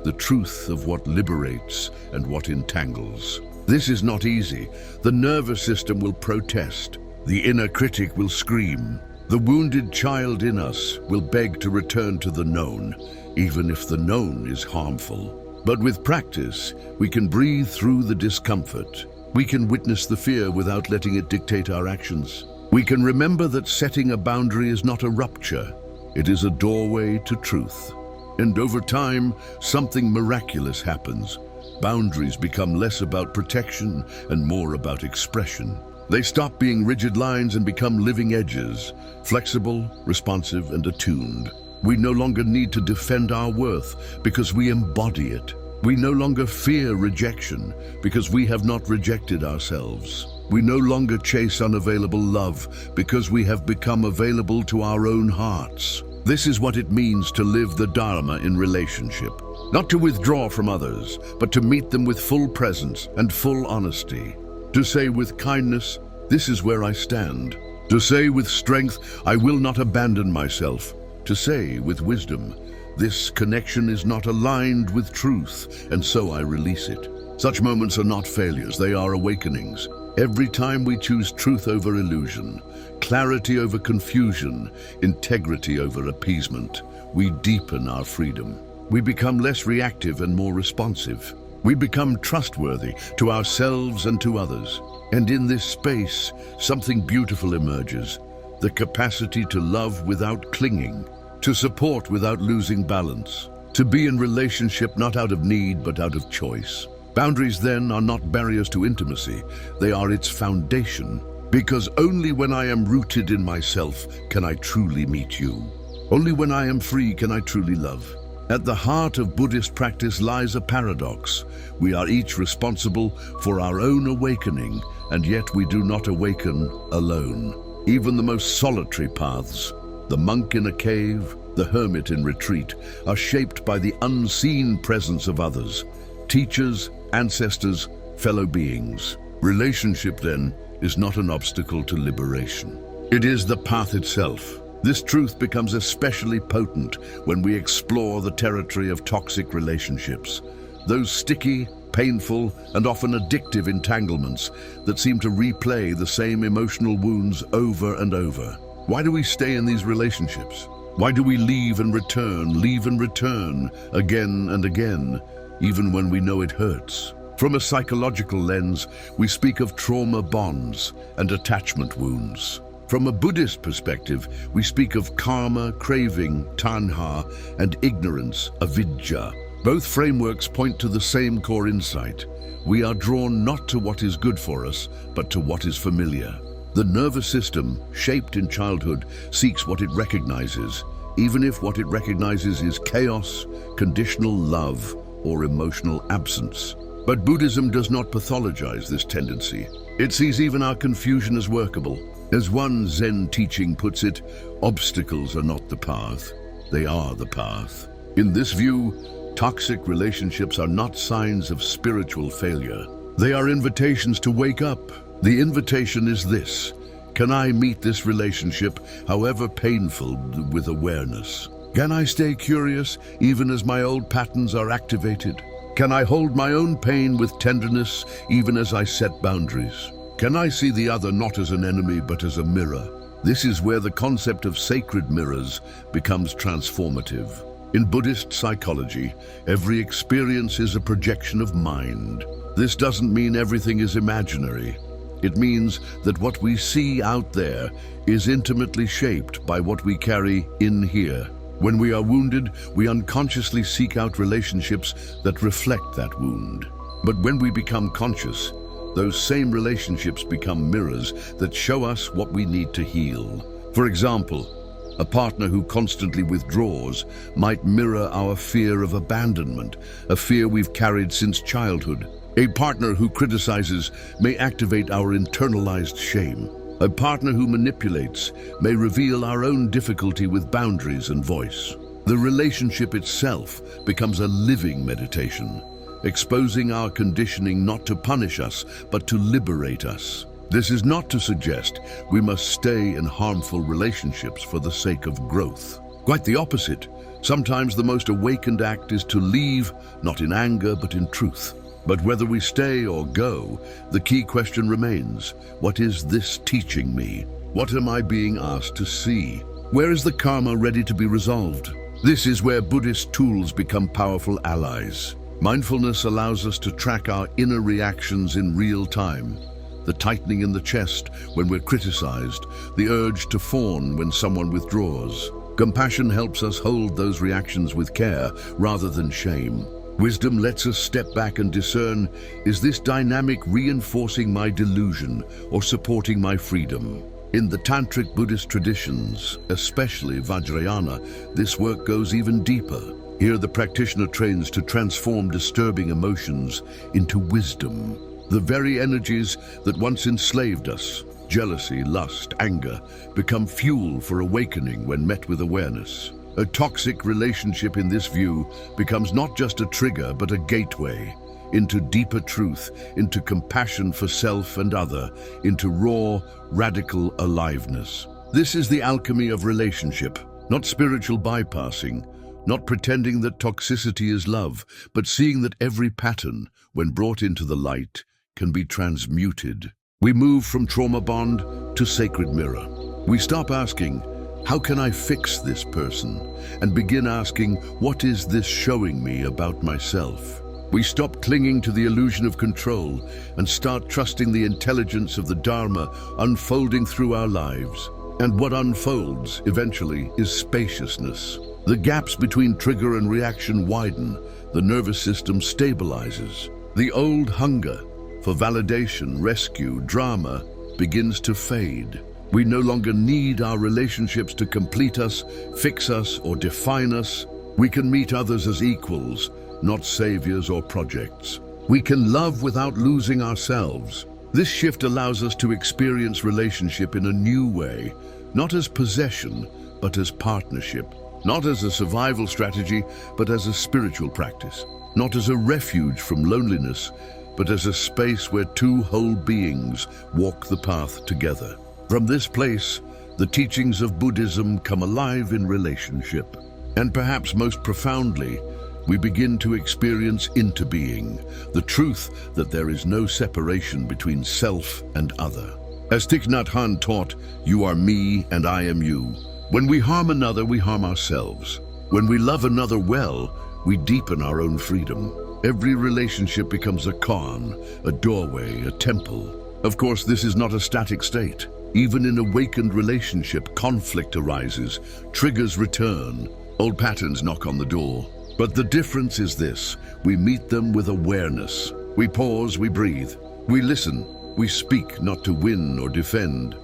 the truth of what liberates and what entangles. This is not easy. The nervous system will protest. The inner critic will scream. The wounded child in us will beg to return to the known, even if the known is harmful. But with practice, we can breathe through the discomfort. We can witness the fear without letting it dictate our actions. We can remember that setting a boundary is not a rupture. It is a doorway to truth. And over time, something miraculous happens. Boundaries become less about protection and more about expression. They stop being rigid lines and become living edges, flexible, responsive, and attuned. We no longer need to defend our worth because we embody it. We no longer fear rejection because we have not rejected ourselves. We no longer chase unavailable love because we have become available to our own hearts. This is what it means to live the Dharma in relationship. Not to withdraw from others, but to meet them with full presence and full honesty. To say with kindness, "This is where I stand." To say with strength, "I will not abandon myself." To say with wisdom, "This connection is not aligned with truth, and so I release it." Such moments are not failures, they are awakenings. Every time we choose truth over illusion, clarity over confusion, integrity over appeasement, we deepen our freedom. We become less reactive and more responsive. We become trustworthy to ourselves and to others. And in this space, something beautiful emerges. The capacity to love without clinging, to support without losing balance, to be in relationship not out of need but out of choice. Boundaries then are not barriers to intimacy, they are its foundation. Because only when I am rooted in myself can I truly meet you. Only when I am free can I truly love. At the heart of Buddhist practice lies a paradox. We are each responsible for our own awakening, and yet we do not awaken alone. Even the most solitary paths, the monk in a cave, the hermit in retreat, are shaped by the unseen presence of others, teachers, ancestors, fellow beings. Relationship, then, is not an obstacle to liberation. It is the path itself. This truth becomes especially potent when we explore the territory of toxic relationships, those sticky, painful, and often addictive entanglements that seem to replay the same emotional wounds over and over. Why do we stay in these relationships? Why do we leave and return, again and again, even when we know it hurts? From a psychological lens, we speak of trauma bonds and attachment wounds. From a Buddhist perspective, we speak of karma, craving, tanha, and ignorance, avidya. Both frameworks point to the same core insight. We are drawn not to what is good for us, but to what is familiar. The nervous system, shaped in childhood, seeks what it recognizes, even if what it recognizes is chaos, conditional love, or emotional absence. But Buddhism does not pathologize this tendency. It sees even our confusion as workable. As one Zen teaching puts it, obstacles are not the path, they are the path. In this view, toxic relationships are not signs of spiritual failure. They are invitations to wake up. The invitation is this: can I meet this relationship, however painful, with awareness? Can I stay curious even as my old patterns are activated? Can I hold my own pain with tenderness even as I set boundaries? Can I see the other not as an enemy but as a mirror? This is where the concept of sacred mirrors becomes transformative. In Buddhist psychology, every experience is a projection of mind. This doesn't mean everything is imaginary. It means that what we see out there is intimately shaped by what we carry in here. When we are wounded, we unconsciously seek out relationships that reflect that wound. But when we become conscious, those same relationships become mirrors that show us what we need to heal. For example, a partner who constantly withdraws might mirror our fear of abandonment, a fear we've carried since childhood. A partner who criticizes may activate our internalized shame. A partner who manipulates may reveal our own difficulty with boundaries and voice. The relationship itself becomes a living meditation, exposing our conditioning not to punish us, but to liberate us. This is not to suggest we must stay in harmful relationships for the sake of growth. Quite the opposite. Sometimes the most awakened act is to leave, not in anger, but in truth. But whether we stay or go, the key question remains: what is this teaching me? What am I being asked to see? Where is the karma ready to be resolved? This is where Buddhist tools become powerful allies. Mindfulness allows us to track our inner reactions in real time. The tightening in the chest when we're criticized, the urge to fawn when someone withdraws. Compassion helps us hold those reactions with care rather than shame. Wisdom lets us step back and discern, is this dynamic reinforcing my delusion or supporting my freedom? In the Tantric Buddhist traditions, especially Vajrayana, this work goes even deeper. Here the practitioner trains to transform disturbing emotions into wisdom. The very energies that once enslaved us, jealousy, lust, anger, become fuel for awakening when met with awareness. A toxic relationship in this view becomes not just a trigger but a gateway into deeper truth, into compassion for self and other, into raw, radical aliveness. This is the alchemy of relationship, not spiritual bypassing, not pretending that toxicity is love, but seeing that every pattern, when brought into the light, can be transmuted. We move from trauma bond to sacred mirror. We stop asking, how can I fix this person? And begin asking, what is this showing me about myself? We stop clinging to the illusion of control and start trusting the intelligence of the Dharma unfolding through our lives. And what unfolds, eventually, is spaciousness. The gaps between trigger and reaction widen, the nervous system stabilizes. The old hunger for validation, rescue, drama begins to fade. We no longer need our relationships to complete us, fix us, or define us. We can meet others as equals, not saviors or projects. We can love without losing ourselves. This shift allows us to experience relationship in a new way, not as possession, but as partnership. Not as a survival strategy, but as a spiritual practice. Not as a refuge from loneliness, but as a space where two whole beings walk the path together. From this place, the teachings of Buddhism come alive in relationship. And perhaps most profoundly, we begin to experience interbeing, the truth that there is no separation between self and other. As Thich Nhat Hanh taught, you are me and I am you. When we harm another, we harm ourselves. When we love another well, we deepen our own freedom. Every relationship becomes a koan, a doorway, a temple. Of course, this is not a static state. Even in awakened relationship, conflict arises, triggers return, old patterns knock on the door. But the difference is this: we meet them with awareness. We pause, we breathe, we listen, we speak not to win or defend,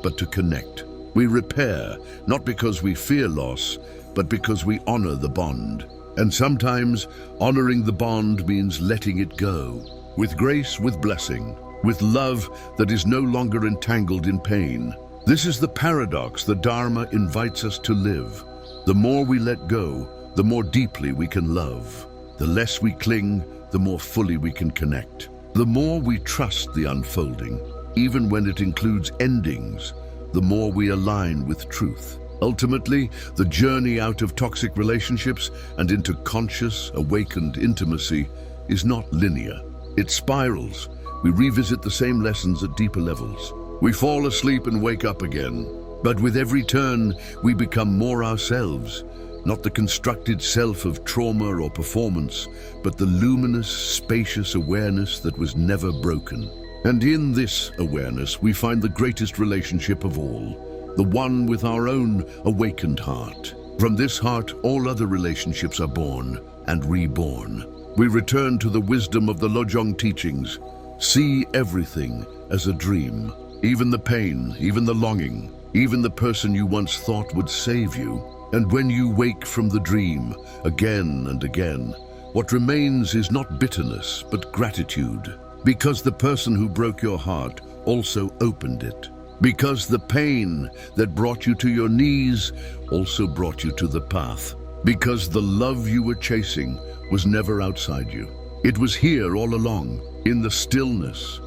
but to connect. We repair, not because we fear loss, but because we honor the bond. And sometimes, honoring the bond means letting it go, with grace, with blessing, with love that is no longer entangled in pain. This is the paradox the Dharma invites us to live. The more we let go, the more deeply we can love. The less we cling, the more fully we can connect. The more we trust the unfolding, even when it includes endings, the more we align with truth. Ultimately, the journey out of toxic relationships and into conscious, awakened intimacy is not linear. It spirals. We revisit the same lessons at deeper levels. We fall asleep and wake up again. But with every turn, we become more ourselves, not the constructed self of trauma or performance, but the luminous, spacious awareness that was never broken. And in this awareness, we find the greatest relationship of all, the one with our own awakened heart. From this heart, all other relationships are born and reborn. We return to the wisdom of the Lojong teachings. See everything as a dream, even the pain, even the longing, even the person you once thought would save you. And when you wake from the dream, again and again, what remains is not bitterness, but gratitude, because the person who broke your heart also opened it. Because the pain that brought you to your knees also brought you to the path. Because the love you were chasing was never outside you. It was here all along, in the stillness,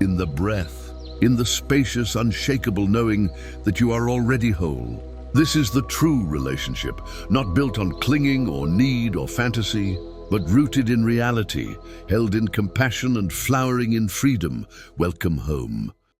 in the breath, in the spacious, unshakable knowing that you are already whole. This is the true relationship, not built on clinging or need or fantasy, but rooted in reality, held in compassion and flowering in freedom. Welcome home.